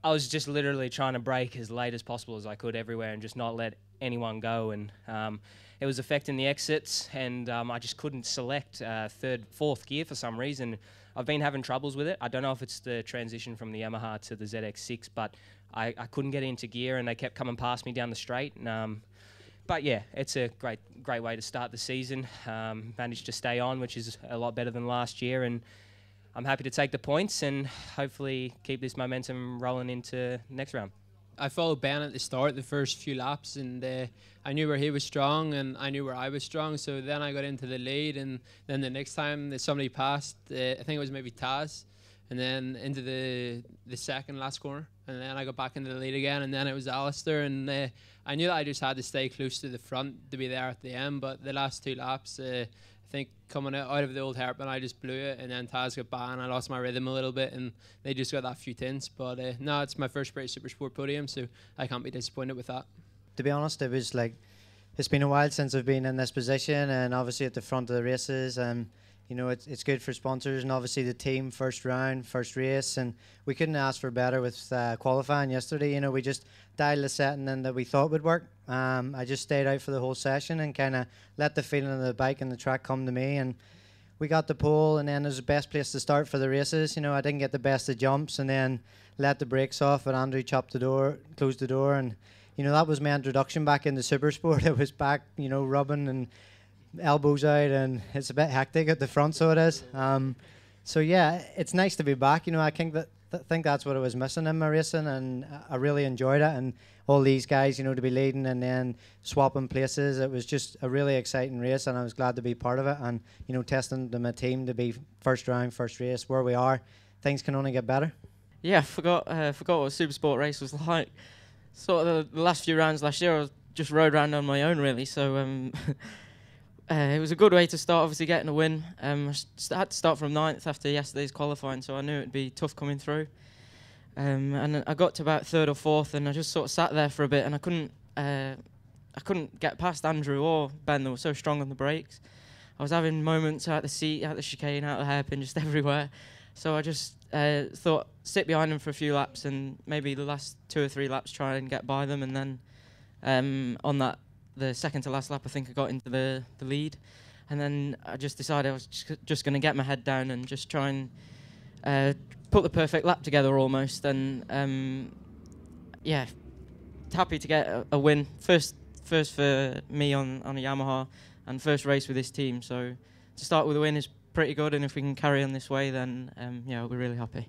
I was just literally trying to brake as late as possible as I could everywhere and just not let anyone go. And it was affecting the exits, and I just couldn't select third, fourth gear for some reason. I've been having troubles with it. I don't know if it's the transition from the Yamaha to the ZX6, but I couldn't get into gear, and they kept coming past me down the straight. And, but yeah, it's a great way to start the season. Managed to stay on, which is a lot better than last year, and I'm happy to take the points and hopefully keep this momentum rolling into next round. I followed Ben at the start, the first few laps, and I knew where he was strong and I knew where I was strong. So then I got into the lead, and then the next time that somebody passed, I think it was maybe Taz, and then into the second last corner, and then I got back into the lead again, and then it was Alistair, and I knew that I just had to stay close to the front to be there at the end. But the last two laps, I think coming out of the old hairpin, I just blew it, and then Taz got by and I lost my rhythm a little bit, and they just got that few tints. But no, it's my first British Supersport podium, so I can't be disappointed with that. To be honest, it was like, it's been a while since I've been in this position, and obviously at the front of the races, and you know, it's good for sponsors, and obviously the team, first round, first race, and we couldn't ask for better with qualifying yesterday. You know, we just dialed the setting in that we thought would work. I just stayed out for the whole session and kind of let the feeling of the bike and the track come to me, and we got the pole, and then it was the best place to start for the races. You know, I didn't get the best of jumps, and then let the brakes off, but Andrew chopped the door, closed the door, and you know, that was my introduction back into Supersport. It was back, you know, rubbing and elbows out, and it's a bit hectic at the front, so it is. So yeah, it's nice to be back. You know, I think that's what I was missing in my racing, and I really enjoyed it. And all these guys, you know, to be leading and then swapping places, it was just a really exciting race, and I was glad to be part of it. And you know, testing to my team to be first round, first race, where we are, things can only get better. Yeah, I forgot what a Supersport race was like. Sort of the last few rounds last year, I just rode around on my own really. So it was a good way to start, obviously getting a win. I had to start from 9th after yesterday's qualifying, so I knew it'd be tough coming through. And I got to about 3rd or 4th, and I just sort of sat there for a bit, and I couldn't get past Andrew or Ben. They were so strong on the brakes. I was having moments out the seat, out the chicane, out the hairpin, just everywhere. So I just thought, sit behind them for a few laps, and maybe the last 2 or 3 laps try and get by them, and then on the second to last lap, I think I got into the lead, and then I just decided I was just going to get my head down and just try and put the perfect lap together almost. And yeah, happy to get a win, first for me on a Yamaha, and first race with this team. So to start with a win is pretty good, and if we can carry on this way, then yeah, we'll be really happy.